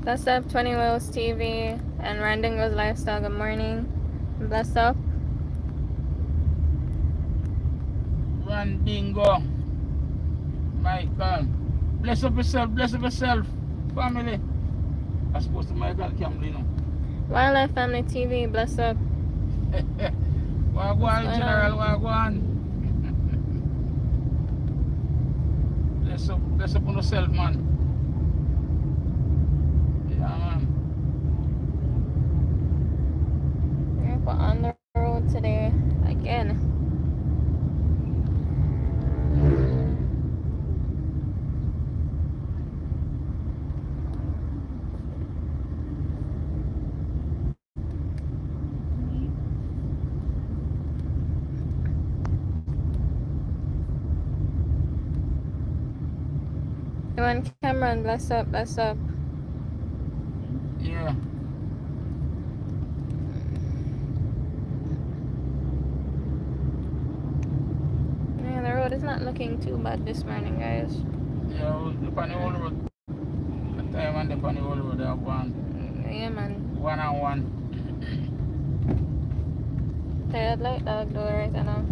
Bless up, 20 Wheels TV and Randingo's Lifestyle. Good morning. Bless up. Randingo, Michael. Bless up yourself, family. I suppose to Michael Campbell, you know. Wildlife Family TV, bless up. Wagwan, General Wagwan. Bless up on yourself, man. Yeah, man. We're on the road today again. Everyone, Cameron, bless up, bless up. Yeah. Yeah, the road is not looking too bad this morning, guys. Yeah, the funny old road. The time and the funny old road, they have one. Yeah, man. One and one. Tired like dog though right now.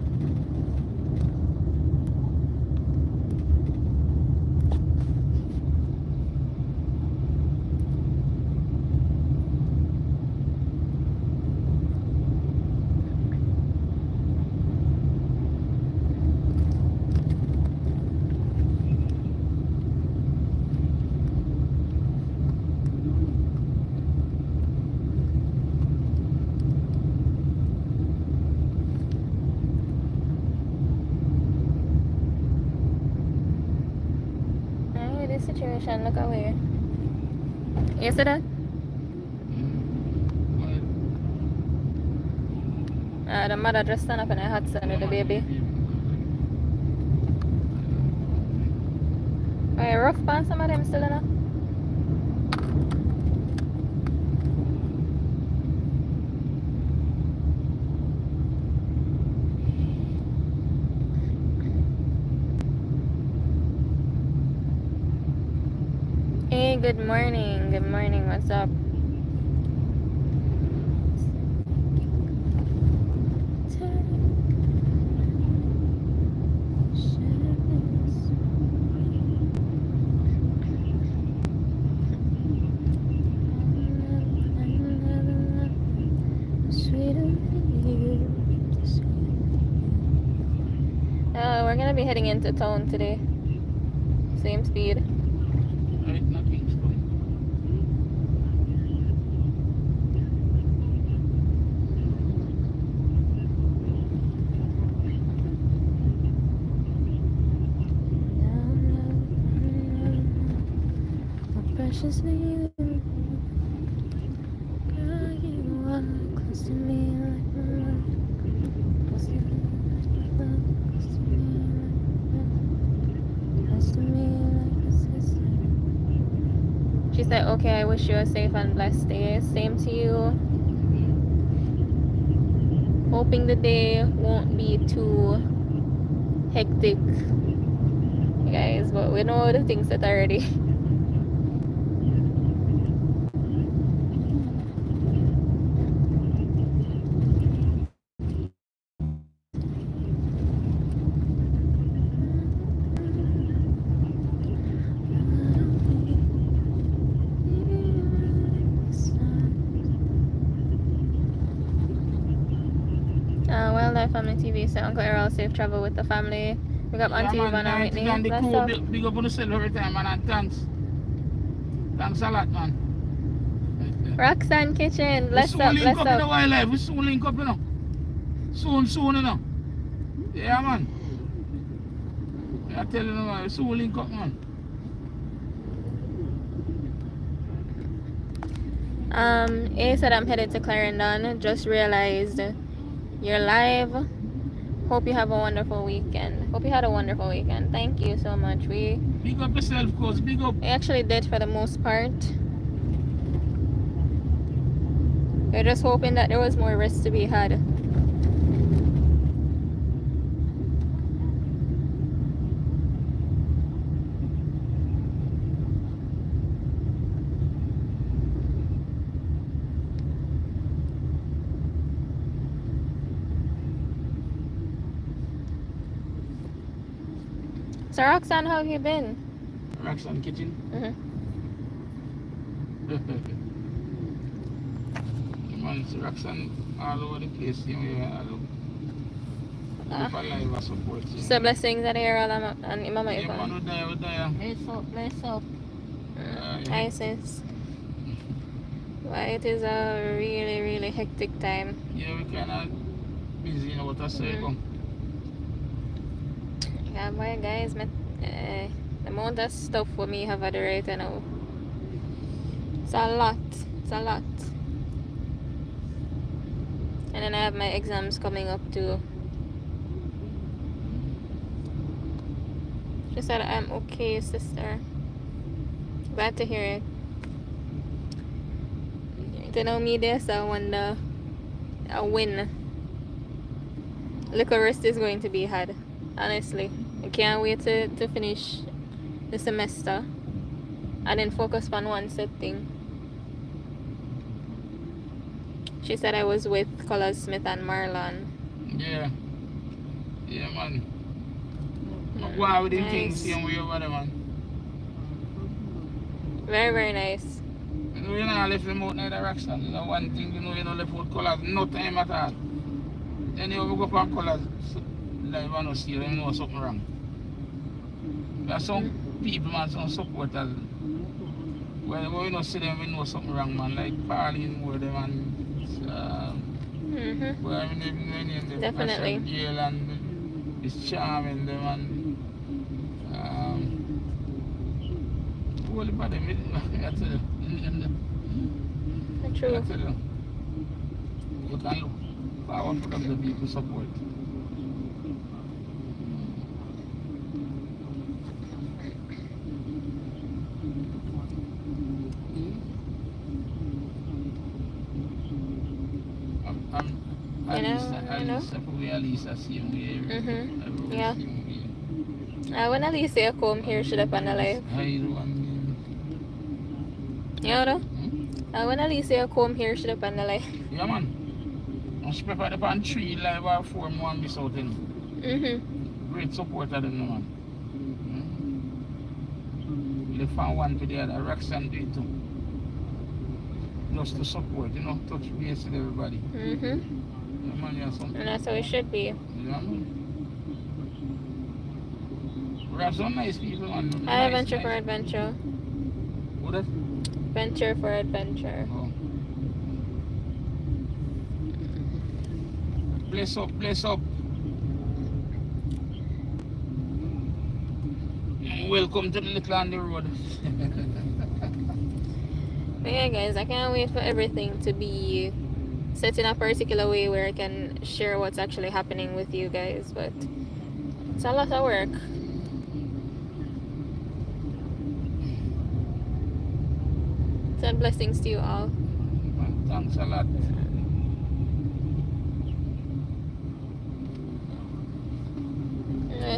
This situation, look away. You see that? The mother just stand up in her hot sun with the baby. Alright, rough pan some of them still enough. Hey, good morning. Good morning. What's up? We're gonna be heading into town today. Same speed. Right, nothing's going. Precious you, girl, you are close to me like my love. Close to me like my love. Close to me like a sister. She said, okay, I wish you a safe and blessed day. Same to you. Hoping the day won't be too hectic, guys, but we know the things that already. Wildlife Family TV said Uncle Errol safe travel with the family. We got Auntie Yvonne and Whitney. And the Bless crew, up. big up on yourself every time, man, and thanks. Thanks a lot, man. Roxanne Kitchen, bless we up, soon link bless up in the up. wildlife. We soon link up, you know. Soon, you know. Yeah, man. I tell you, man, we soon link up, man. A said I'm headed to Clarendon. Just realized you're live. Hope you have a wonderful weekend. Hope you had a wonderful weekend. Thank you so much. Big up yourself, cause big up. We actually did for the most part. We're just hoping that there was more rest to be had. So Roxanne, how have you been? Roxanne kitchen. Man, it's Roxanne all over the place. You know, look for live and support. So blessings that here all and Mama Yeah, man, Ipon. we're there. Bless up. Hi sis. Well, it is a really, really hectic time. Yeah, we kind of busy, you know what I say. Yeah, boy, guys, the amount of stuff for me have at the right now. It's a lot. It's a lot. And then I have my exams coming up too. She said I'm okay, sister. Glad to hear it. You know me there, so I wonder a win. Little rest is going to be had. Honestly. I can't wait to finish the semester and then focus on one set thing. She said I was with Colors Smith and Marlon. Yeah. Yeah, man. Wow, with them Nice. things, same way over there, man. Very, very nice. You know, you know, left them out in the direction. You know, one thing, you know left out Colors, no time at all. Then you go up on Colors, live and see them, you know something wrong. There are some people, man, some supporters. When you know see them, we know something wrong, man. Like Pauline, where them and where I mean, the Definitely. Gail and it's charming, them and what about them? I tell you. True. I tell you. You can look forward for the people support. Yeah. When Alicia come here, should have on a live. You know? When Alicia come here, should have on a live. Yeah, man. I'm prepared upon 3 live or 4 more and miss out in. Great support of them, man. Live from one to the other. Roxanne do it too. Just to support, you know, touch base with everybody. Yeah, man, yeah, something. And that's how it should be. Yeah, man. We have some nice people, man. I venture for adventure. What is? Venture for adventure. Oh. Bless up, bless up. Welcome to the Little on the Road. But yeah, guys, I can't wait for everything to be set in a particular way where I can share what's actually happening with you guys. But it's a lot of work. Send blessings to you all. Thanks a lot.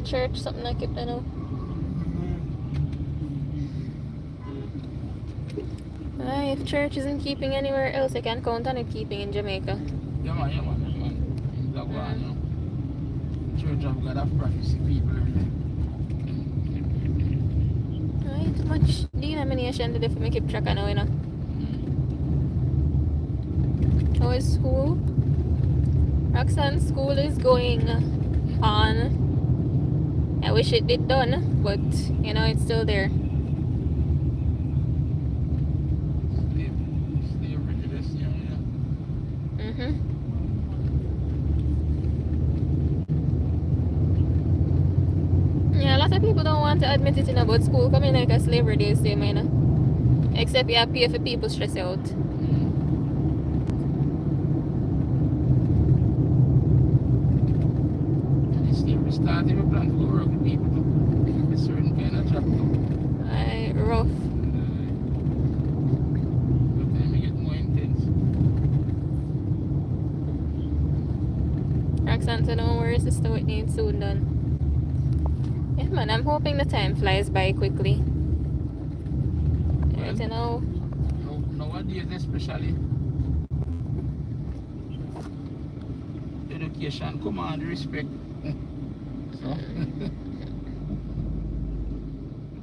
Church, something I keep know. If church isn't keeping anywhere else, I can count on it keeping in Jamaica. Yeah, man, yeah, man, yeah, man. In the one, you know. Church of God of Prophecy people every day. Too much denomination to do for me keep track of now, you know. How is school? Roxanne's school is going on. I wish it did done, but you know it's still there. Yeah, a lot of people don't want to admit it, you know, but school coming like a slavery day, same, you know. Except you have to pay for people stress out. Starting a plan to work with people to a certain kind of job too. Rough. But then we get more intense. Roxanne said, don't worry, sister Whitney, it's soon done. Yeah, man, I'm hoping the time flies by quickly. Well, you know. Nowadays, especially, education command respect. So,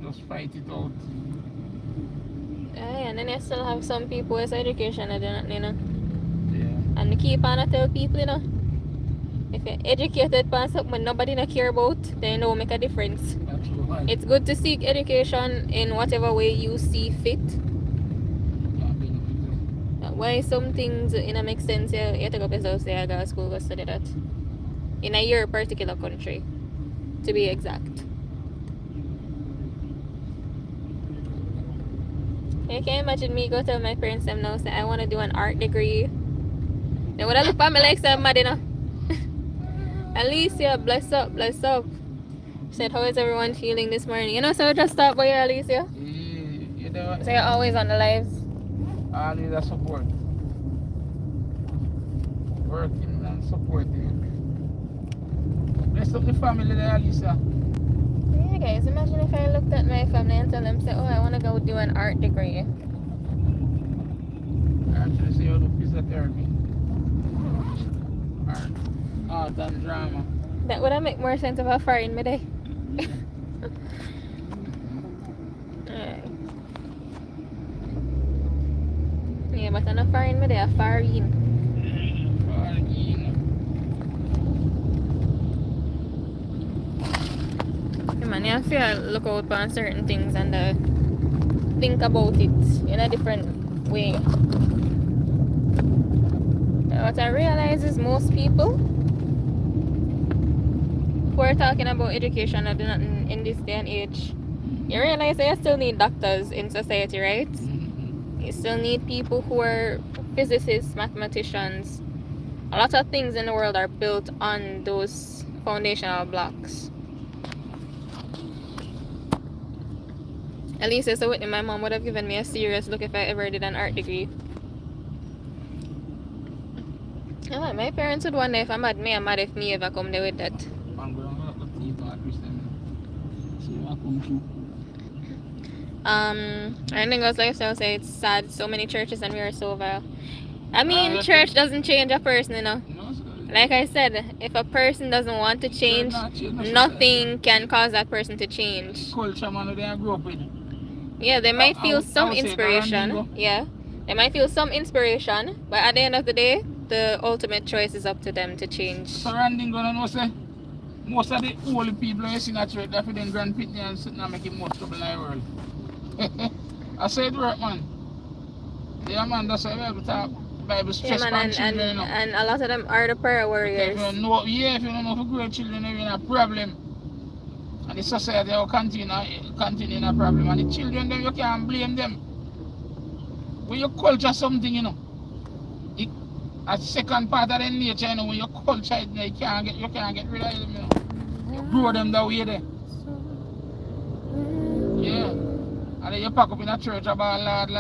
Just fight it out. Aye, and then you still have some people with education that do not, you know. Yeah. And keep on to tell people, you know, if you're educated on something nobody not care about, then it will make a difference. That's right. It's good to seek education in whatever way you see fit. Why some things it make sense, you take up yourself, say I go to school, go study that. In your particular country, to be exact. You can imagine me go tell my parents them now, say I want to do an art degree. They would have look at me like some mad, you know. Alicia, bless up, bless up. Said, how is everyone feeling this morning? You know, so just stop by you, Alicia. You know, So you're always on the lives. always a support. Working and supporting. Bless up the family there, Lisa. Yeah, guys, imagine if I looked at my family and tell them, say, oh, I want to go do an art degree. Actually, say you do physiotherapy. Art and drama. That would have make more sense of how far in my day. Yeah, but I'm not far in my day, I'm far in. Yeah, man, you have to look out on certain things and think about it in a different way. What I realize is most people who are talking about education are doing nothing in this day and age. You realize that you still need doctors in society, right? You still need people who are physicists, mathematicians. A lot of things in the world are built on those foundational blocks. At least it's a Whitney, my mom would have given me a serious look if I ever did an art degree. Yeah, my parents would wonder if I'm mad. Me, I'm mad if me ever come there with that. I think as lifestyle say it's sad. So many churches and we are so vile. I mean, church doesn't change a person, you know. Like I said, if a person doesn't want to change, nothing can cause that person to change. Culture, man, they grew up with. Yeah, they might feel some inspiration. Yeah, they might feel some inspiration, but at the end of the day, the ultimate choice is up to them to change. Surrounding gonna know say most of the old people you see in that church, they're feeding grand pitney and sitting and making more trouble in the world. I said it work, man. Yeah, man, that's why we have to talk Bible stress on children, you know. And a lot of them are the prayer warriors. If you know, if you don't know for great children, you're in a problem. And the society will continue in a problem. And the children, them, you can't blame them. When you culture something, you know, a second part of the nature, you know, when you culture it, you can't get rid of them, you know. You grow them that way there. Yeah. And then you pack up in a church about Lord.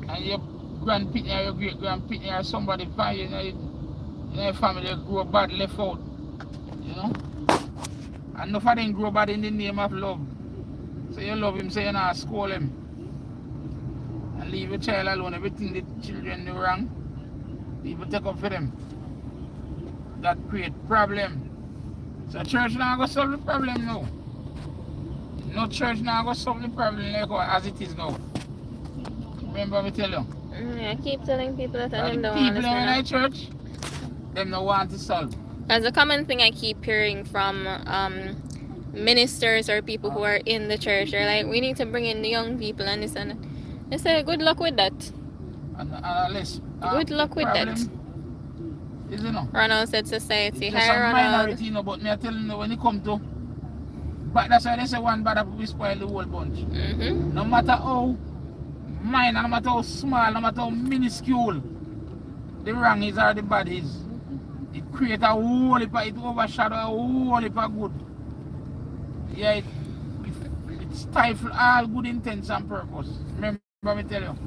And your grandpitney or your great grandpitney or somebody find you in your family grow bad left out. You know? And enough of them grow bad in the name of love. So you love him, so you not scold him. And leave your child alone. Everything the children do wrong, people take up for them. That create problem. So church now go solve the problem now. No church now go solve the problem like as it is now. Remember me tell you? I keep telling people that I don't people in the church, them don't want to solve. As a common thing I keep hearing from ministers or people who are in the church, they're like, we need to bring in the young people and this and that. I say, good luck with that. Good luck with that. Is it no? Ronald said society. It's Hi, a Ronald. minority, you know, but me I tell you when it come to, but that's why they say one bad apple will spoil the whole bunch. No matter how minor, no matter how small, no matter how minuscule the wrong is or the bad is, it creates a whole heap, it overshadow a whole heap of good. Yeah, it stifles all good intents and purpose. Remember me tell you.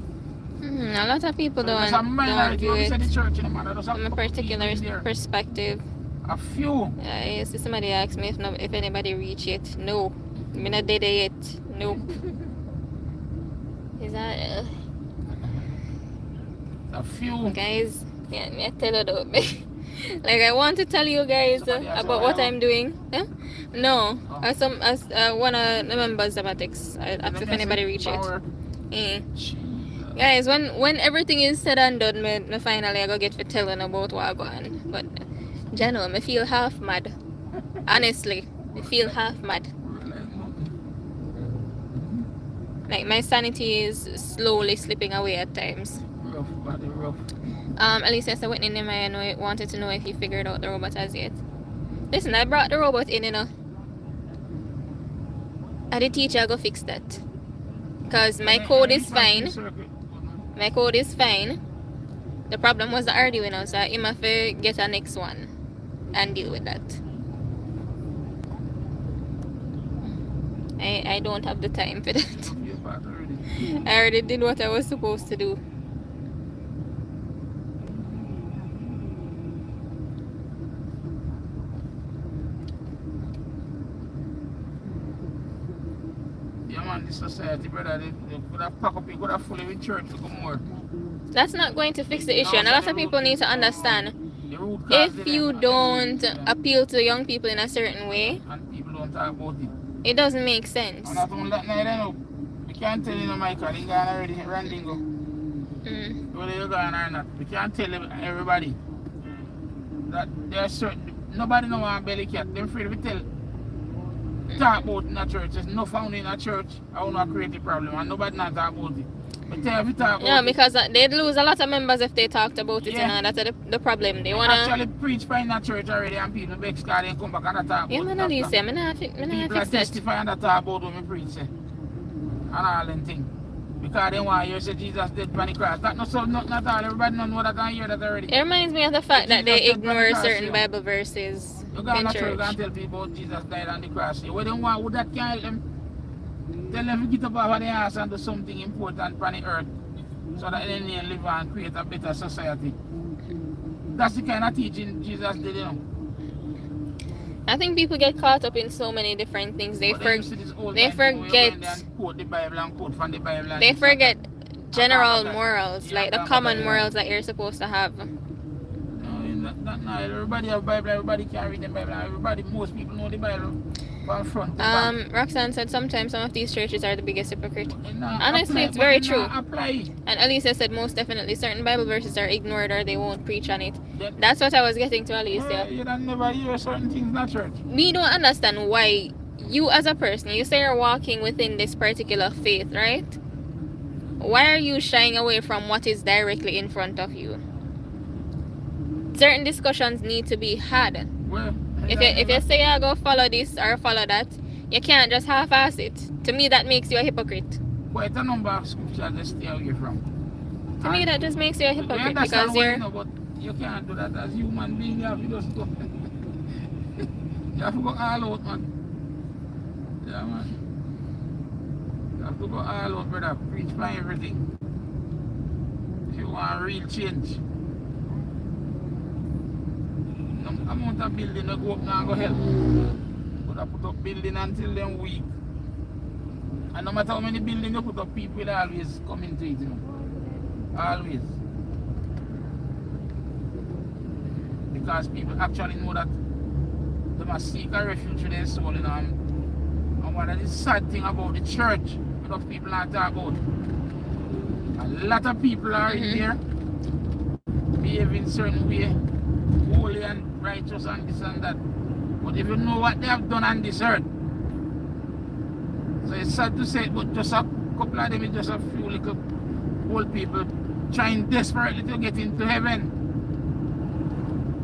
A lot of people So don't view it the church, you know, from a particular perspective. A few. I see somebody asked me if anybody reach it. No. I'm not dead yet. Nope. Is that a few. guys? Yeah, me tell you though. Like I want to tell you guys Somebody has about a what wire. I'm doing. Huh? No, Oh. as one of the members of Atix. I asked if anybody reach it. Power. Eh. Jesus. Guys, when everything is said and done, me finally I go get for telling about what I go on. But Jano, me feel half mad. Honestly, me feel half mad. Like my sanity is slowly slipping away at times. Rough, body rough. Alicia said Whitney Nehemiah wanted to know if you figured out the robot as yet. Listen, I brought the robot in, you know. And the teacher go fix that. Because my code is fine. My code is fine. The problem was the Arduino, so I'm have to get a next one and deal with that. I don't have the time for that. I already did what I was supposed to do. Yeah, man, this society, brother, they could have packed up, you could have fully with church to come more. That's not going to fix the issue, and a lot of people need to understand. The root cause If you don't appeal to young people in a certain way, and people don't talk about it. it doesn't make sense. And not only that, now, you know, we can't tell you, no, Michael, they gone already, Randingo. Whether you're going or not. We can't tell everybody that there are certain, nobody know one belly cat. They're afraid to tell, talk about in a church. There's no found in a church, I will not create a problem, and nobody not talk about it. But tell if you talk about Yeah, it. because they'd lose a lot of members if they talked about it, Yeah. you know, that's the problem. They They wanna... actually preach for in a church already, and people vex because they come back and talk about Yeah, it. man, after. Alicia, I'm not People are fix that. testifying and talk about what we preach, say. And all them things. Because they want to hear say Jesus dead on the cross. That not so not at all. Everybody don't know that and hear that already. It reminds me of the fact that they Jesus dead on the ignore cross, certain yeah. Bible verses You go on in a church church. and tell people Jesus died on the cross. What they want, would that can help them? Tell them to get up off of the ass and do something important on the earth so that they can live and create a better society. That's the kind of teaching Jesus did, you know. I think people get caught up in so many different things. They forget Quote the Bible and quote from the Bible. And they this and forget general that. morals, Yeah, like the that- common that- morals that you're supposed to have. No, not everybody have Bible, everybody can read the Bible, everybody, most people know the Bible from front to back. Roxanne said sometimes some of these churches are the biggest hypocrite. Nah, Honestly, apply, it's very but true. nah, apply. And Alicia said most definitely certain Bible verses are ignored or they won't preach on it. That- That's what I was getting to, Alicia. You don't never hear certain things in the church. We don't understand why you as a person, you say you're walking within this particular faith, right? Why are you shying away from what is directly in front of you? Certain discussions need to be had. Well, If you say I go follow this or follow that, you can't just half-ass it. To me, that makes you a hypocrite. quite a number of scriptures to stay away from. To me, that just makes you a We hypocrite understand because why, you're... you know, but you can't do that as human being. You have to just go. You have to go all out, man. Yeah, man. You have to go all out, brother. Preach for everything. If you want real change. No amount of building no go up now go help. But I put up building until them weak. And no matter how many buildings you put up, people will always come into it, you know. Always. Because people actually know that they must seek a refuge for their soul, you know. And what is the sad thing about the church, a lot of people not talk about. A lot of people are in there behaving certain way, holy and righteous and this and that. But if you know what they have done on this earth, so it's sad to say it, but just a couple of them is just a few little old people trying desperately to get into heaven.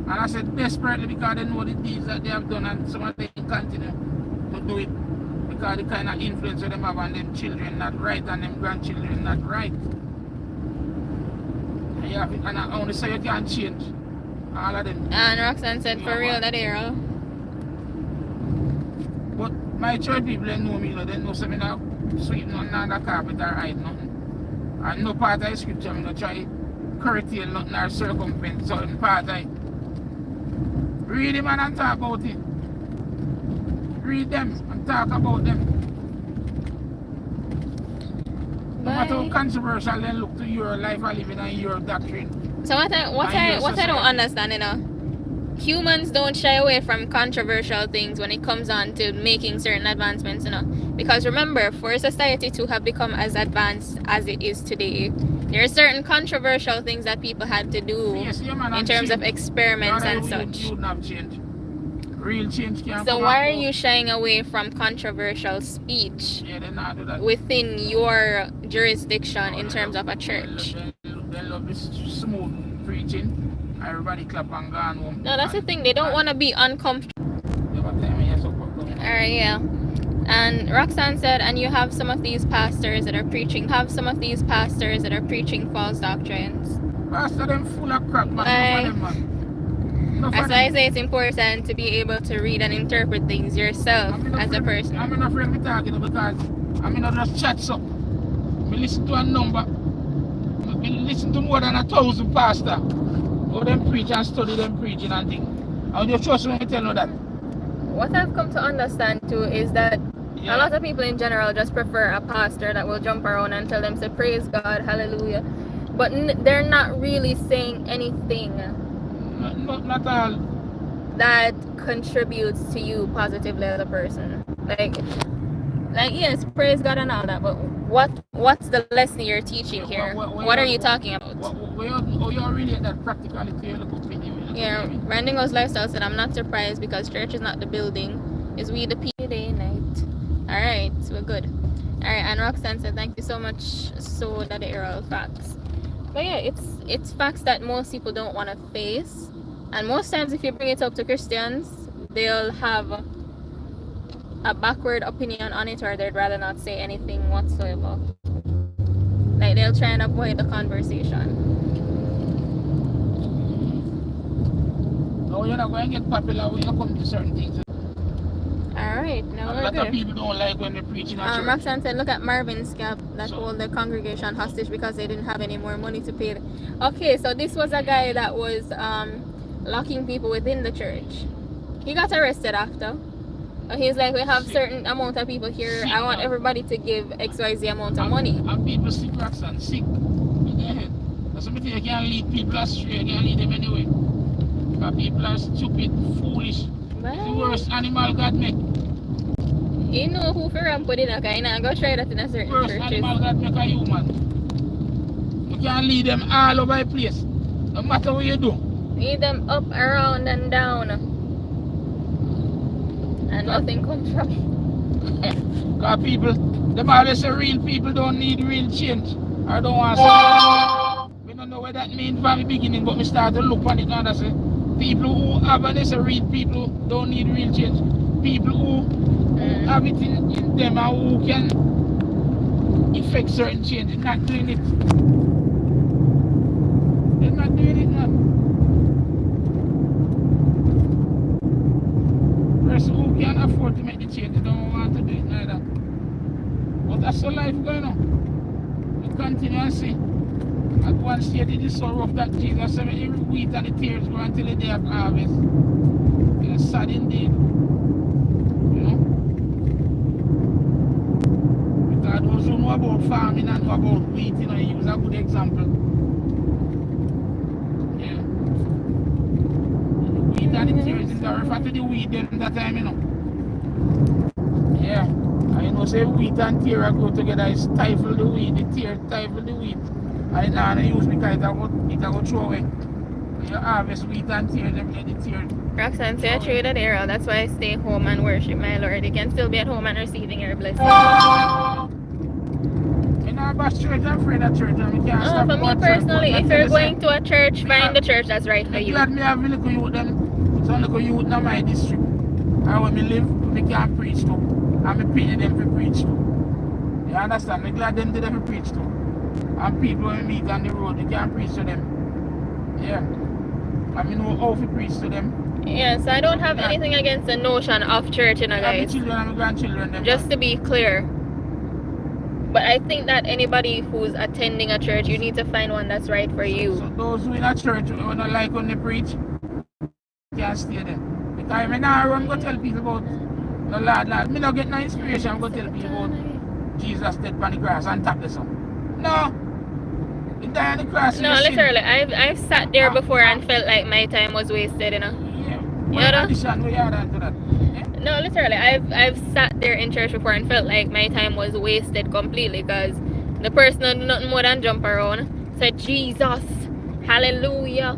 And I said desperately because they know the deeds that they have done and some of them continue to do it because the kind of influence that them have on them children not right and them grandchildren not right. And, you have, and I only say you can't change all of them. And Roxanne said, for real, that era. But my church people, they know me, they know something now sweep nothing on the carpet or hide nothing. And no part of the scripture, I'm going to try curtail nothing or circumvent certain part of it. Read them and talk about it. Read them and talk about them. No matter how controversial they look to your life or living and your doctrine. So what I don't understand, you know, humans don't shy away from controversial things when it comes on to making certain advancements, you know. Because remember, for society to have become as advanced as it is today, there are certain controversial things that people had to do Yes, yeah, man, in and terms of change. experiments and You such. wouldn't have change. Real change can't So come why are out. you shying away from controversial speech Yeah, they not do that. within your jurisdiction in terms of a church? They love this smooth preaching. Everybody clap and gone home. No, that's the thing. They don't want to be uncomfortable. Alright, yeah. And Roxanne said, and you have some of these pastors that are preaching false doctrines. Pastor, them full of crap, man. That's why I say it's important to be able to read and interpret things yourself as a person. I'm not afraid of talking because I'm not just chat so. I listen to a number. I listen to more than 1,000 pastors. How them preach and study them preaching and things. How do you trust when I tell you that? What I've come to understand too is that a lot of people in general just prefer a pastor that will jump around and tell them to praise God, hallelujah. But they're not really saying anything Not all. that contributes to you positively as a person. Like yes, praise God and all that, but what's the lesson you're teaching here? What are you talking about? You're really at that practicality. Yeah, Brandingo's Lifestyle said, I'm not surprised because church is not the building, is we the people day night. Alright, so we're good. Alright, and Roxanne said, thank you so much, so that they are all facts. But yeah, it's facts that most people don't want to face. And most times if you bring it up to Christians, they'll have a backward opinion on it, or they'd rather not say anything whatsoever. Like they'll try and avoid the conversation. No, you're not going to get popular when you come to certain things. Alright, now we're good. A lot good. of people don't like when they're preaching at church. Roxanne said, look at Marvin's scalp that hold the congregation hostage because they didn't have any more money to pay. Okay, so this was a guy that was locking people within the church. He got arrested after. He's like, we have certain amount of people here. I want everybody to give XYZ amount of money. And people sick, Roxanne, sick. That's something you can't lead people astray. You can't lead them anyway. Because people are stupid, foolish. It's the worst animal God make. You know who for ramp put in a guy, and go try that in a certain worst churches. Animal God make a human. You can't lead them all over the place. No matter what you do. Lead them up, around, and down. And nothing comes from it. Because people, them always say real people don't need real change. I don't want to say. We don't know what that means from the beginning, but we start to look on it now and say, people who have this real people don't need real change. People who have it in them and who can effect certain change. They're not doing it. They're not doing it, man. Person who can afford to make the change, they don't want to do it neither. But that's the life going on. We continue and see. At one stage it is so rough that Jesus said every wheat and the tears go until the day of harvest. It's sad indeed. You know? Because those who know about farming and know about wheat, you know, he use a good example. Yeah. The wheat and the tears is refer to the wheat them that time, you know. Yeah. And you know, say wheat and tear go together, it stifle the wheat, the tear stifle the wheat. And it's not use because it will throw away. You harvest wheat and tear them, let the tear. Roxanne, say I true that era. That's why I stay home and worship my Lord. You can still be at home and receiving your blessing. You know about church, I'm afraid of church. And we can't stop for me personally, if you're going to a church, find the church that's right for you. I'm glad me have a little youth them. Some little youth in my district. And when we live, we can't preach to. And we pay them to preach to. You understand? I'm glad them did them to preach to. And people when we meet on the road, you can't preach to them. Yeah. I mean, how to preach to them. Yes, I don't have anything against the notion of church, you know, guys. Children and my grandchildren. Them just to be clear. But I think that anybody who's attending a church, you need to find one that's right for you. So those who in a church who don't like when they preach, can't stay there. Because I mean, I run go tell people about the Lord. Me not get no inspiration, go tell people about Jesus dead on the cross and tap the sun. No. He died on the cross. No, literally, I've sat there before and felt like my time was wasted, you know. Yeah, You What know? addition we add on to that? Eh? No, literally, I've sat there in church before and felt like my time was wasted completely because the person don't do nothing more than jump around, said Jesus, hallelujah,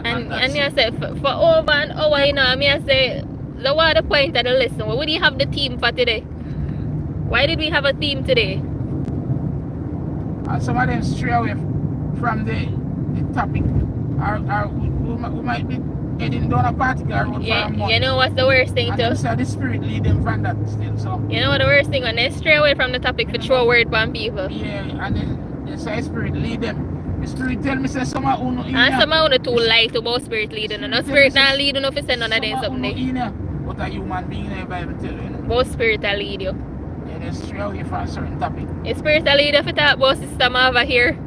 and that's me I it. said for over an hour, you know, me I say the what the point of the lesson? What would you have the theme for today? Why did we have a theme today? And some of them stray away from the topic. Or we might be heading down a particular road for a month. You know what's the worst thing And too? them say the spirit lead them from that still. So You know what the worst thing when they stray away from the topic for throw word on people. yeah, and then they say spirit lead them. The spirit tell me say some of uno in And here. some of you too light about spirit leading. And no spirit not leading if it's none of them something. But a human being in the Bible tell you, you know. Both spirit will lead you. Yeah, they stray away from a certain topic. If spirit will lead you if you talk about system over here.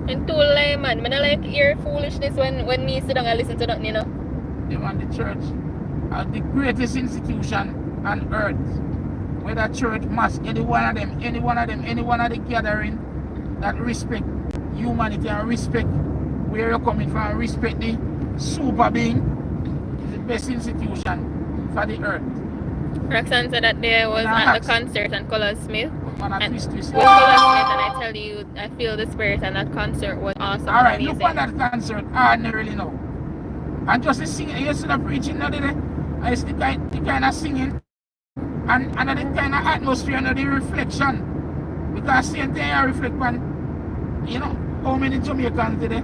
And too lame, man. I don't like hear foolishness when me sit down and listen to nothing, you know. They want the church as the greatest institution on earth. Whether church, mosque, any one of them, any one of the gathering that respect humanity and respect where you're coming from and respect the super being is the best institution for the earth. Roxanne said that there was at the concert and Color Smith. And with Color Smith, and I tell you, I feel the spirit and that concert was awesome. Alright, amazing. look on that concert ordinarily now. And just the singing, you see the preaching now today, and it's the kind of singing and the kind of atmosphere and the reflection. Because same thing I reflect on, you know, how many Jamaicans today,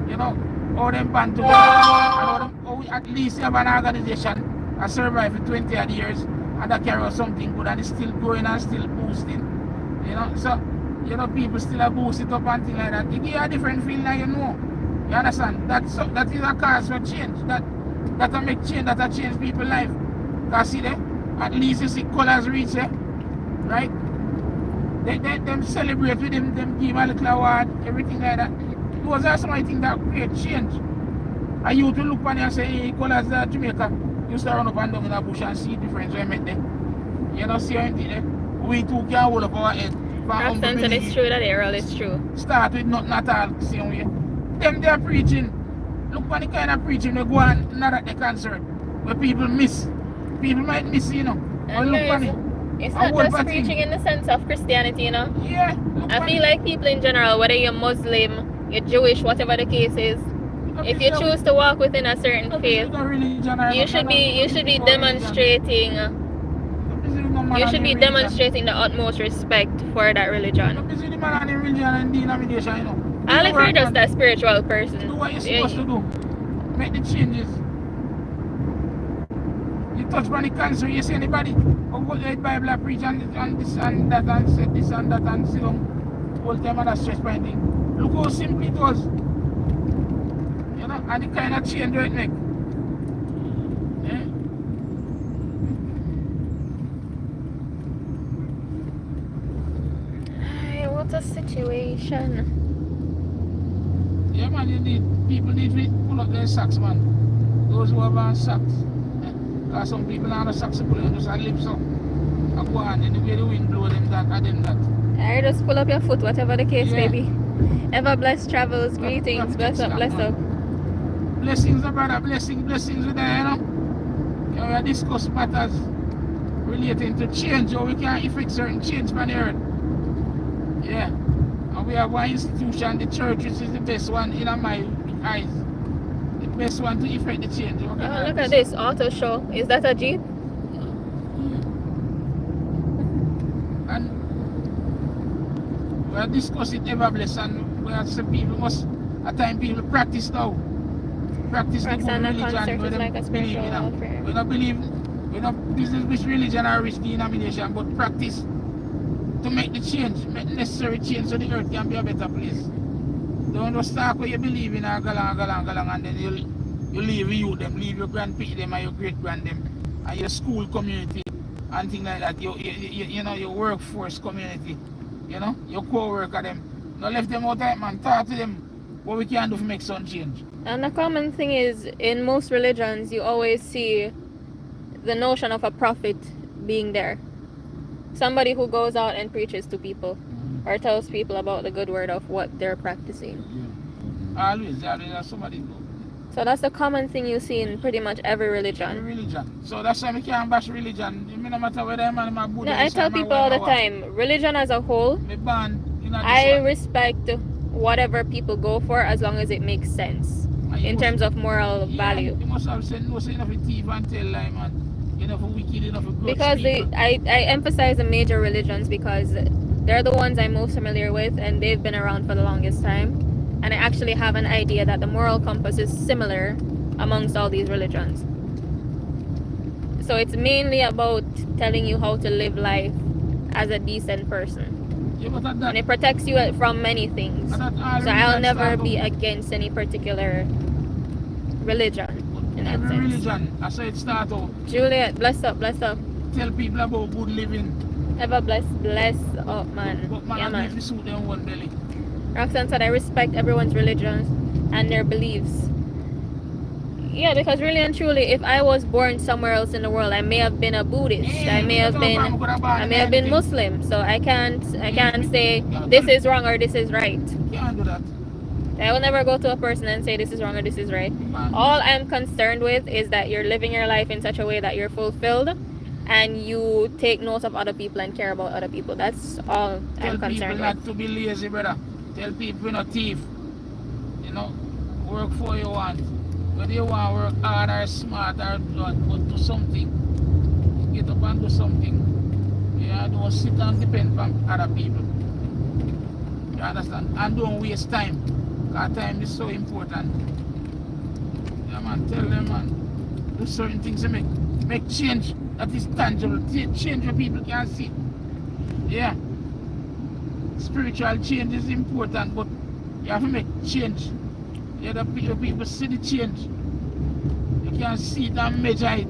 you know, how them band together, and how we at least have an organization that survived for 20 odd years and that carry out something good and it's still growing and still boosting. You know, so you know people still are boost it up and things like that. It give you a different feeling like you know. You understand? That is a cause for change. That make change, that change people's life. Cause see there, at least you see colors reach there, right? Them celebrate with them give him a little award, everything like that. Those are some of the things that create change. And you to look on and say, hey, colors that Jamaica used to run up and down in the bush and see difference we met there. You know, see anything there? We too can hold up our head. Roxanne said it's true that Errol is true. Start with nothing at all, same way. Them they are preaching. Look on the kind of preaching they go on, not at the concert. Where people miss. People might miss, you know. And look on it. It's not just preaching in the sense of Christianity, you know. Yeah. I feel like people in general, whether you're Muslim, you're Jewish, whatever the case is, if you choose to walk within a certain faith, you should be demonstrating the utmost respect for that religion. All if you're just a spiritual person. Do what you're supposed to do. Make the changes. You touch on the cancer, you see anybody? Or go to the Bible and preach and this and that and say this and that and sit down all the time and that stress thing. Look how simple it was. You know, and the kind of change it make. Ay, what a situation. Yeah man, people need to pull up their socks, man. Those who have on socks. Because some people are on the socks pull them just a lips up. And go on, and the way the wind blow them that and them that. I just pull up your foot, whatever the case Yeah. may be. Ever blessed travels, greetings, bless up, bless up. Blessings, brother, blessings with that, you know. We discuss matters relating to change, how we can effect certain change on the earth. Yeah. And we have one institution, the church, which is the best one in my eyes. The best one to effect the change. Oh, look at this auto show. Is that a Jeep? And we are discussing ever blessed, and we have some people must, at times people practice now. Practice the good religion where they believe in. We don't believe, we don't business which religion or which denomination, but practice to make the change, make the necessary change so the earth can be a better place. Don't just talk what you believe in and galang, and then you leave them, leave your grandparents them and your great grand them and your school community and things like that. You know, your workforce community, you know, your co-worker them. Don't left them out there, man. Talk to them what we can do to make some change. And the common thing is, in most religions, you always see the notion of a prophet being there. Somebody who goes out and preaches to people or tells people about the good word of what they're practicing. Yeah. Always have somebody. So that's a common thing you see in pretty much every Every religion. religion. So that's why I can't bash religion. It no matter whether I'm a No, Buddhist I tell or people all the time, religion as a whole, Me born in a I this one. respect whatever people go for as long as it makes sense And you in must- terms of moral yeah, value. You must have said no, say enough of thief and tell lie, man. Enough of wicked, enough of grudge Because people. I emphasize the major religions because they're the ones I'm most familiar with and they've been around for the longest time. And I actually have an idea that the moral compass is similar amongst all these religions. So it's mainly about telling you how to live life as a decent person. Yeah, but at And that, it protects you from many things. at that all So I'll religions never start be out- against any particular religion in that every sense. religion, I say it start out. Juliet, bless up, bless up. Tell people about good living. Ever bless up, man. But man, Yeah, I man. live to suit them one belly. Roxanne said, I respect everyone's religions and their beliefs. Yeah, because really and truly, if I was born somewhere else in the world, I may have been a Buddhist. I may have been Muslim. So I can't say this is wrong or this is right. Can't do that. I will never go to a person and say this is wrong or this is right. Man. All I'm concerned with is that you're living your life in such a way that you're fulfilled and you take note of other people and care about other people. That's all Tell I'm people concerned not with. to be lazy, brother. Tell people you're not thief. You know, work for you want. Whether you want to work hard or smart or blunt, but do something. Get up and do something. Yeah, don't sit and depend on other people. You understand? And don't waste time. Because time is so important. Yeah, man, tell them, man. Do certain things to make change that is tangible. Change where people can see. Yeah. Spiritual change is important, but you have to make change. Yeah, the people see the change. You can see it and measure it.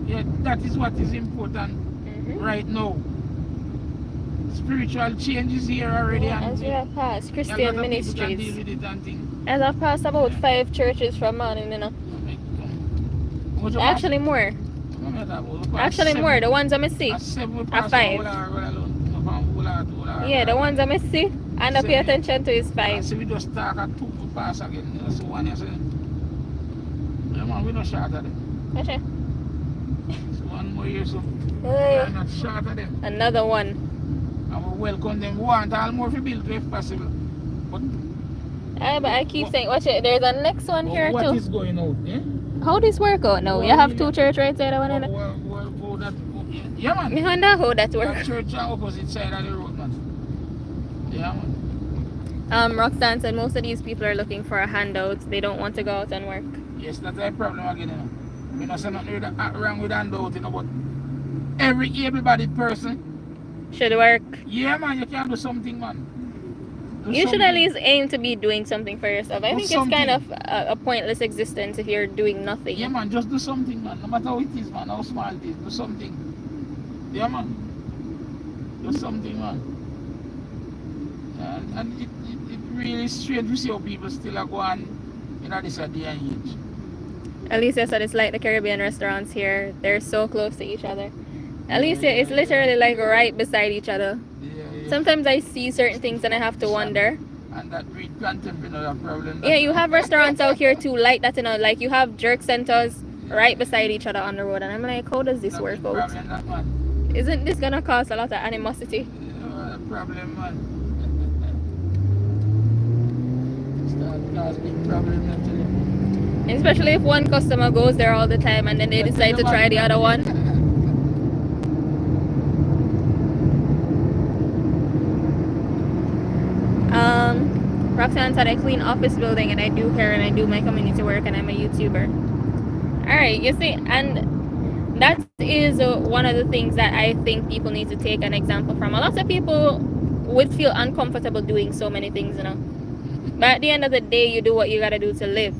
Yeah, that is what is important right now. Spiritual change is here already. Yeah, and as we have passed a Christian lot of people can deal ministries. with it and things. As I've passed about 5 churches from morning, you know. What you Actually more. Actually more. The ones I see. Are 5. Yeah, the ones I see and I pay attention to is 5. So we just talk at 2 to pass again. That's one you say. Yeah, man, we not short of them. Okay. So 1 more year, so we Hey. are not short of them. Another one. And we welcome them. We want all more to build if possible. But But I keep saying, watch it. There's a next one here what too. is going out? Eh? How this work out now? You have 2 church right there, one another. Yeah, man. Me wonder how that That work. church on opposite side of the road, man. Yeah, man. Roxanne said most of these people are looking for a handout. They don't want to go out and work. Yes, that's a problem again, you know. We not say nothing wrong with handout, you know, but every able-bodied person, Should work. yeah, man, you can do something, man. Do You should at something. least aim to be doing something for yourself. I Do think it's kind of something. a pointless existence if you're doing nothing. Yeah, man, just do something, man. No matter how it is, man, how small it is, do something. Yeah, man. Do something, man. And it really strange to see how people still are going in this day and age. Alicia said it's like the Caribbean restaurants here. They're so close to each other. Alicia, it's literally like right beside each other. Yeah. Sometimes I see certain things and I have to wonder. And that breed contempt, you know, that problem. Yeah, you have restaurants out here too, like that, you know, like you have jerk centers right beside each other on the road. And I'm like, how does this That work big out? problem, that, man. Isn't this gonna cause a lot of animosity? Problem, man. Start cause big problem, actually. Especially if one customer goes there all the time and then they decide to try the other one. Roxanne said I clean office building and I do hair and I do my community work and I'm a YouTuber. Alright, you see, and that is one of the things that I think people need to take an example from. A lot of people would feel uncomfortable doing so many things, you know. But at the end of the day, you do what you gotta do to live.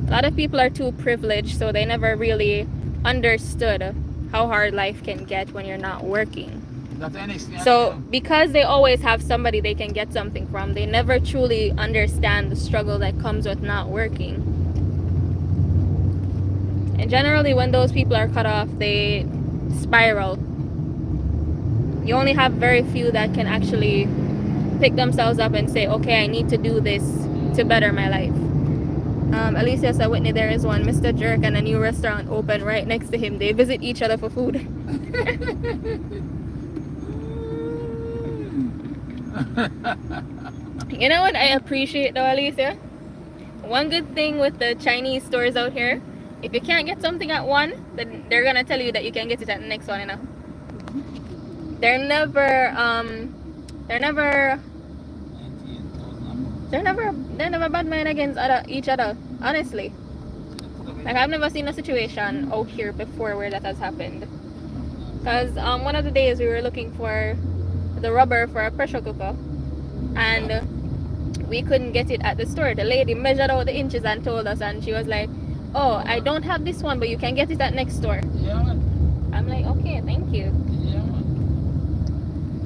A lot of people are too privileged, so they never really understood how hard life can get when you're not working. So because they always have somebody they can get something from, they never truly understand the struggle that comes with not working. And generally when those people are cut off, they spiral. You only have very few that can actually pick themselves up and say, okay, I need to do this to better my life. Alicia said Whitney, there is one Mr. Jerk and a new restaurant open right next to him. They visit each other for food. You know what I appreciate though, Alicia? One good thing with the Chinese stores out here, if you can't get something at one, then they're gonna tell you that you can get it at the next one, you know. They're never bad mind against each other, honestly. Like, I've never seen a situation out here before where that has happened. Because one of the days we were looking for the rubber for a pressure cooker, and we couldn't get it at the store. The lady measured out the inches and told us, and she was like, oh, I don't have this one, but you can get it at next store. Yeah, man. I'm like, okay, thank you. Yeah, man.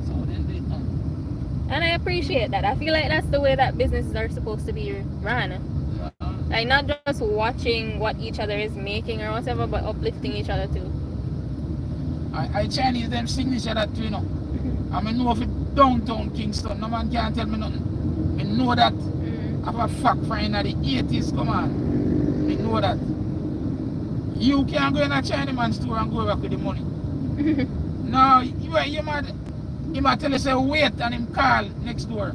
So then they done. And I appreciate that. I feel like that's the way that businesses are supposed to be run. Yeah. Like, not just watching what each other is making or whatever, but uplifting each other too. I Chinese them signature that too, you know. I mean, know if it downtown Kingston, no man can't tell me nothing. I know that. I have a fact from the 80s, come on. I know that. You can't go in a Chinaman store and go back with the money. No, you might tell you say wait and him call next door.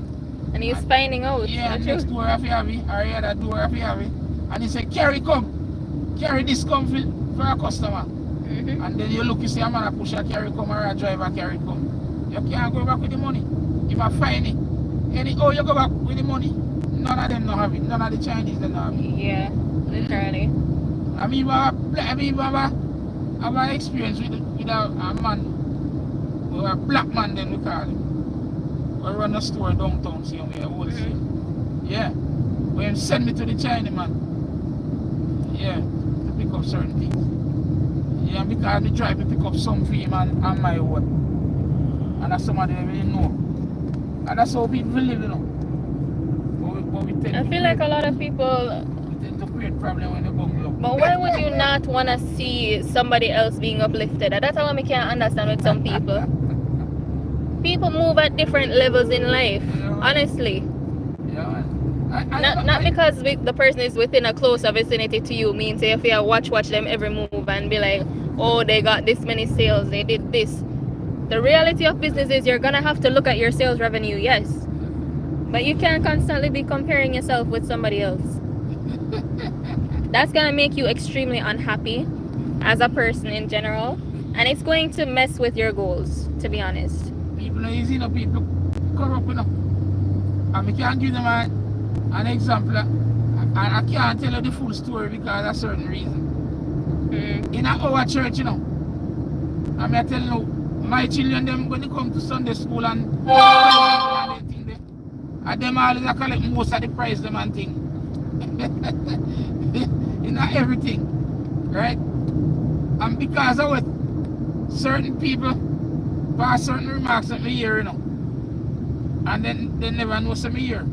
And he's finding out. Yeah, That's next true. door if you have it, or the other door if you have it. And he say, carry this come for a customer. And then you look, you see a man a push a carry come or a driver carry come. You can't go back with the money. If I find it, you go back with the money. None of them don't have it. None of the Chinese don't have it. Yeah, literally. I mean, I have an experience with a man, a black man then we call him. We run a store downtown, see him here, wholesale. Yeah. When him send me to the China man. Yeah, to pick up certain things. Yeah, because me drive to pick up some for him and my own. And that's somebody I really know. And that's how people live, you know. But we tend I feel like a lot of people. we tend to create problem when they bungalow. But why would you not want to see somebody else being uplifted? That's what I can't understand with some people. People move at different levels in life, honestly. Yeah, Not because the person is within a closer vicinity to you means if you watch them every move and be like, oh, they got this many sales, they did this. The reality of business is you're gonna have to look at your sales revenue, yes, but you can't constantly be comparing yourself with somebody else. That's gonna make you extremely unhappy as a person in general, and it's going to mess with your goals, to be honest. People are easy, you know, people corrupt, you know. And we can't give them an example, and I can't tell you the full story because of a certain reason. In our church, you know, I'm telling you, my children, them when they come to Sunday school and they think they, and them always collect most of the prize them and thing. You know, everything, right? And because of what certain people pass certain remarks at me here, you know, and then they never know some here.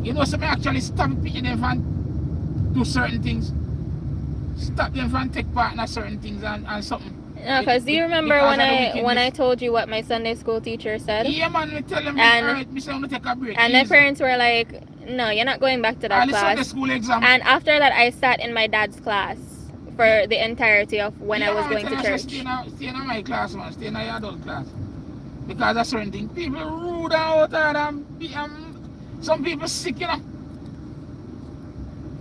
You know, some actually stop picking them from do certain things. Stop them from take part in certain things and something. No, because do you remember when I told you what my Sunday school teacher said? Yeah, man, we tell them, And- alright, we say, I'm gonna take a break. And my Easy. parents were like, no, you're not going back to that All the Sunday class. school exam. And after that, I sat in my dad's class for the entirety of when I was going to church. Stay in my class, man. Stay in your adult class. Because of certain things. People rude out there and some people sick, you know.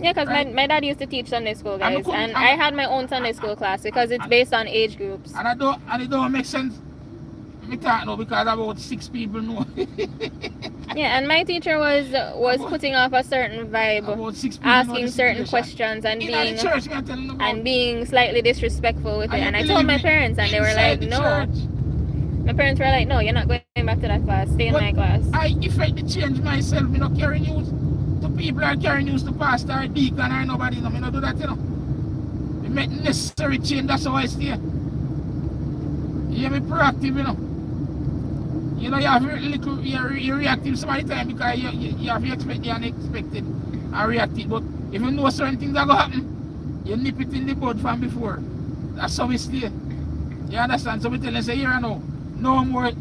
Yeah, because Right. my dad used to teach Sunday school, guys. cool. And I had my own Sunday school class because it's based on age groups. And it don't make sense. Me talk now because about 6 people know. Yeah, and my teacher was putting off a certain vibe, About 6 people know asking the certain situation. questions and In being the church, me I telling them about. and being slightly disrespectful with it. And And I you told my believe me, parents, and they were inside like, the no. church, My parents were like, no, you're not going back to that class. Stay in But my class. I effectively change myself. Me not carry news to people are carrying news to pastor or deacon or nobody. No, me not do that, you know. Me make necessary change. That's how I stay. You be proactive, you know. You know, you have you're reactive some of the time because you have to expect the unexpected and reactive. But if you know certain things are going to happen, you nip it in the bud from before. That's how we stay. You understand? So we tell them, say, here and now, no more, do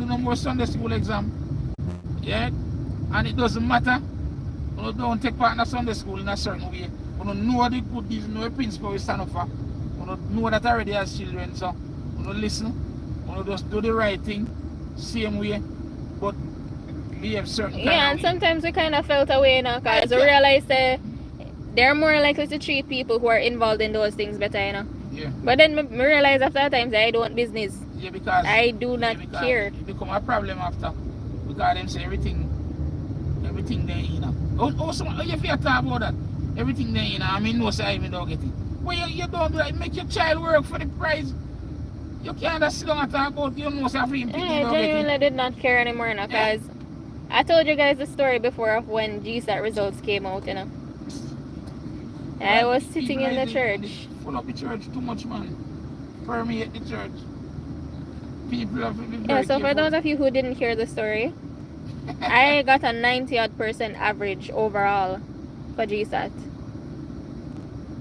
no more Sunday school exam. Yeah? And it doesn't matter You don't take part in a Sunday school in a certain way. You know the good deeds, you know the principle we stand up for. You know that already as children, so you listen. You just do the right thing, same way, but behave certain kind Yeah, of and way. sometimes we kind of felt away, you know, because we realize they're more likely to treat people who are involved in those things better, you know. Yeah. But then me realize after times I don't business. Yeah, because I do not because care. it become a problem after. Because them say everything there, you know. Oh, if you talk about that, everything there, you know, I mean, no, say I even don't get it. Well, you don't do that. Make your child work for the prize. You can't just sit down and talk about, you know, say free people I don't get it. genuinely did not care anymore, you know, because I told you guys the story before of when GSAT results came out, you know. I was sitting in the church. Full up the church too much, man. Permeate the church. People have to be very Yeah, so for careful. those of you who didn't hear the story, I got a 90% average overall for GSAT.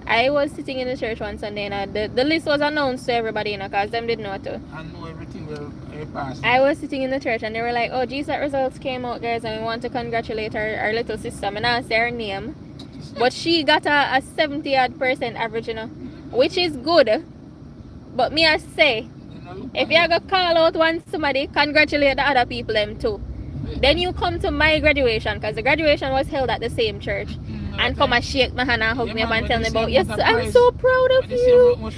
I was sitting in the church one Sunday, you know, the list was announced to everybody, you know, because them didn't know too. I know everything will pass. I was sitting in the church and they were like, oh, GSAT results came out, guys, and we want to congratulate our little sister. I'm not say her name, but she got a 70% average, you know, which is good. But me, I say, if you go call out somebody, congratulate the other people them too. Then you come to my graduation, because the graduation was held at the same church, and come and shake my hand and hug me up and tell me about, yes, I'm so proud of you. I'm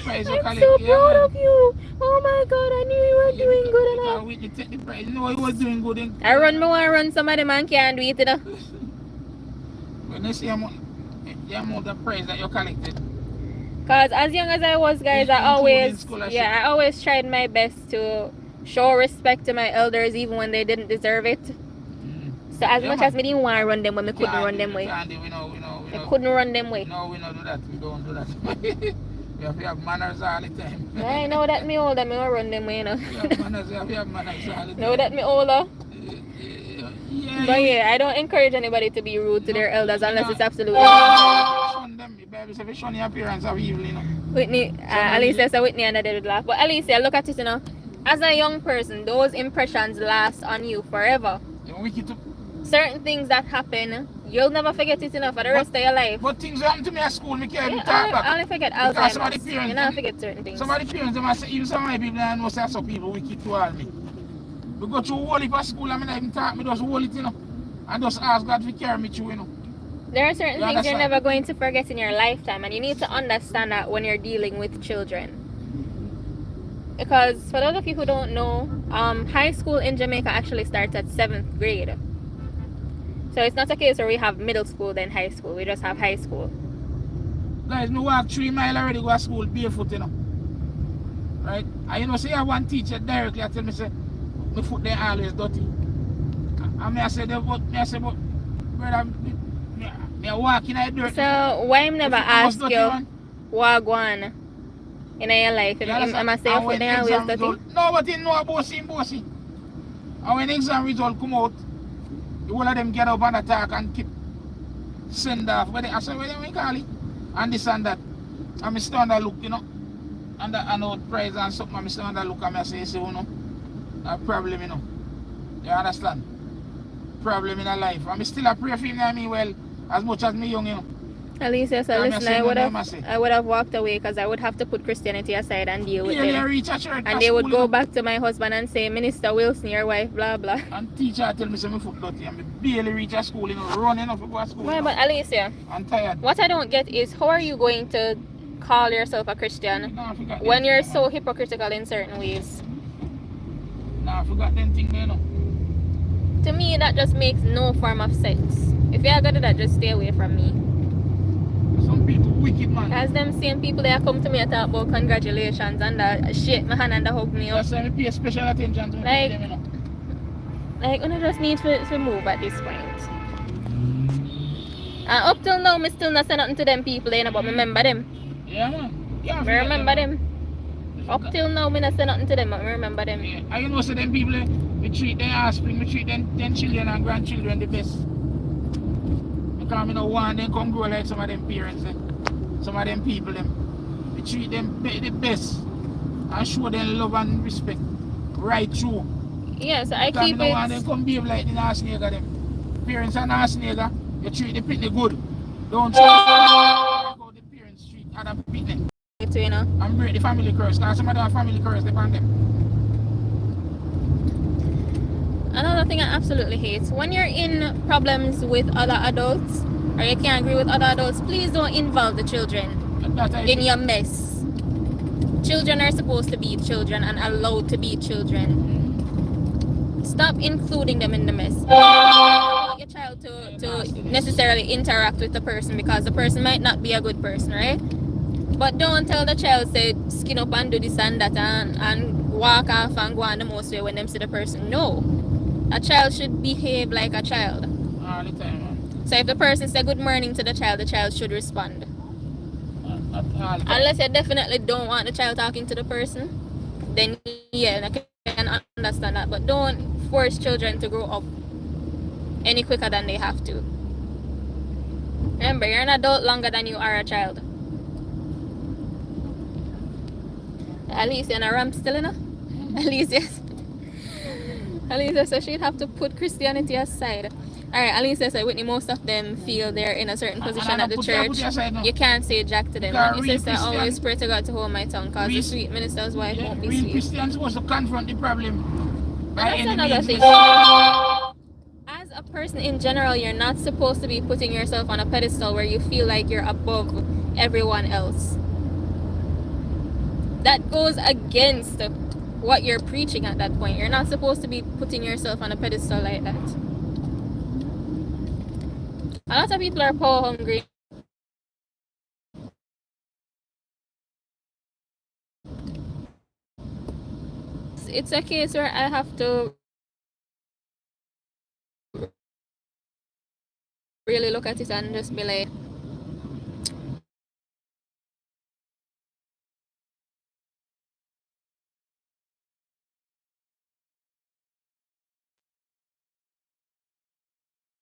so proud of you. Oh my God, I knew you were doing good enough. We take the prize. No, he was doing good. I want to run some of them and can't do it, you know. When you see the amount of prize that you collected. Because as young as I was, guys, I always tried my best to show respect to my elders even when they didn't deserve it. So as much as me didn't want to run them way, I couldn't run them way. I couldn't run them way. No, we don't do that. We don't do that. We have to have manners all the time. I know that me older, me will run them way, you know. We have manners all the time. Know that me older. Yeah, But yeah, I don't encourage anybody to be rude to their elders unless it's absolutely shun them. The Bible says, shun the appearance of evil, you know. Whitney, Alicia said Whitney and I did laugh. But Alicia, look at it, you know. As a young person, those impressions last on you forever. You're wicked to... Certain things that happen, you'll never forget it, you know, for the rest of your life. But things happen to me at school, me can't even talk back. I only forget Because some of the Alzheimer's. parents, You never forget certain things. some of the parents, they must say, even some of my people, I know say some people wicked to all me. We go through whole heap of school, I mean, I even talk, me just hold it, you know. And just ask God to carry me through, you know. There are certain You things you're understand? never going to forget in your lifetime, and you need to understand that when you're dealing with children. Because for those of you who don't know, high school in Jamaica actually starts at 7th grade. So it's not a case where we have middle school then high school. We just have high school. Guys, me walk 3 miles already go to school barefoot, you know. Right? And you know, say I have one teacher directly, I tell me, say, my foot there always dirty. And me I say, but, brother, me walk in the dirt. So why I'm never ask dirty, you man? what go on in your life? Am I say your foot there always dirty? No, but you know about bossy. And when exam result come out, the whole of them get up and attack and keep send off. I say, what do we call it? And this and that. And I stand and look, you know. And I know prize and something. And I stand and look and I say, you know, a problem, you know. You understand? Problem in a life. And I still a pray for him, I mean, well, as much as me young, you know. Alicia said, listen, I would have walked away because I would have to put Christianity aside and deal with them. Reach a church, and they would go back to my husband and say, Minister Wilson, your wife, blah, blah. And teacher tell me, say, my foot dirty. And I barely reach a school, you know, running up to go to school. Why, but Alicia, I'm tired. what I don't get is, how are you going to call yourself a Christian when you're so hypocritical in certain ways? Nah, I forgot them thing there, no. To me, that just makes no form of sense. If you're gonna do that, just stay away from me. Some people wicked, man. As them same people that come to me and talk about congratulations and shake my hand and hug me up. That's why I pay special attention to Like, them, you know. Like, I just need to move at this point. And up till now, I still not say nothing to them people, you know, but remember them. Yeah, man. Yeah, I remember them. Up till now, I not say nothing to them, but I remember them. Yeah. And you know, so them people, we treat their offspring, we treat them children and grandchildren the best. Because I don't want them come grow like some of them parents, some of them people. We treat them the best and show them love and respect right through. Yeah, so I because keep I don't want them come behave like the Nas nigga them. Parents are Nas nigga, You treat the pitney good. Don't try to go the parents treat other pitney. You know. And break the family curse. Because some of them family curse upon them. Another thing I absolutely hate, when you're in problems with other adults or you can't agree with other adults, please don't involve the children in your mess. Children are supposed to be children and allowed to be children. Stop including them in the mess. You don't want your child to necessarily interact with the person because the person might not be a good person, right? But don't tell the child, say, skin up and do this and that and walk off and go on the most way when them see the person. No. A child should behave like a child. All the time, man. So if the person say good morning to the child should respond. Unless you definitely don't want the child talking to the person, then yeah, I can understand that. But don't force children to grow up any quicker than they have to. Remember, you're an adult longer than you are a child. At least you're in a ramp still, you know? At least yes. Alicia said she'd have to put Christianity aside. Alright, Alicia said Whitney, most of them feel they're in a certain position at the church. You can't say jack to them. Whitney says I always pray to God to hold my tongue because the sweet minister's wife won't be sweet. Christians supposed to confront the problem. That's another thing. As a person in general, you're not supposed to be putting yourself on a pedestal where you feel like you're above everyone else. That goes against what you're preaching at that point. You're not supposed to be putting yourself on a pedestal like that. A lot of people are power hungry. It's a case where I have to really look at it and just be like,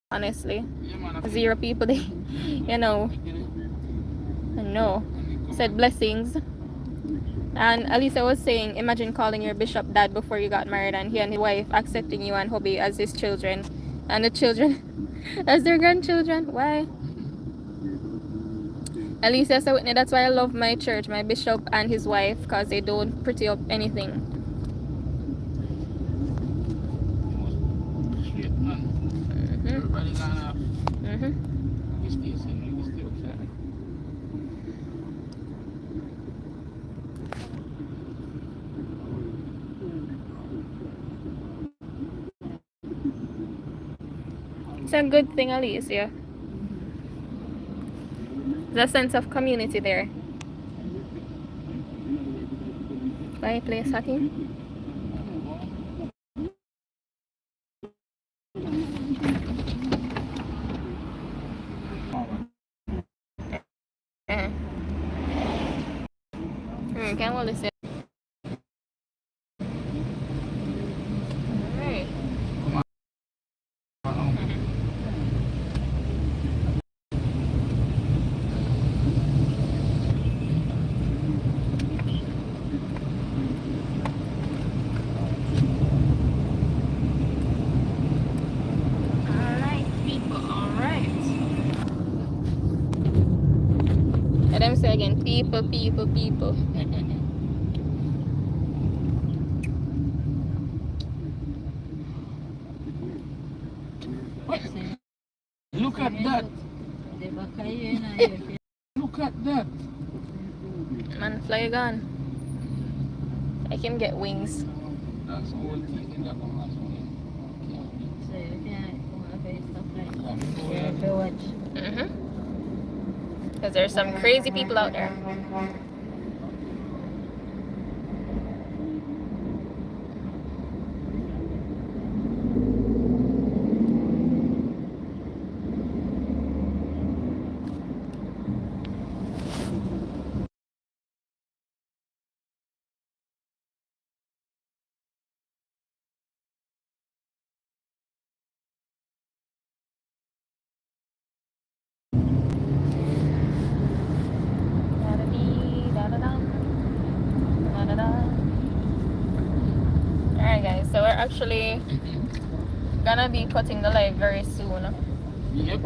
honestly, zero people they, you know, no, said blessings. And Alisa was saying, imagine calling your bishop dad before you got married and he and his wife accepting you and hubby as his children and the children as their grandchildren. Why? Alisa said, Whitney, that's why I love my church, my bishop and his wife, because they don't pretty up anything. Everybody gonna It's a good thing, Alicia. There's a sense of community there. Why play Sati? Can we listen? Alright. Let them say again, people. Look at that. Look at that. Man, fly gun. I can get wings. That's the whole thing in that one. So you can't stuff like that. You have to watch. Because there's some crazy people out there. Alright guys, so we're actually gonna be cutting the live very soon. Yep.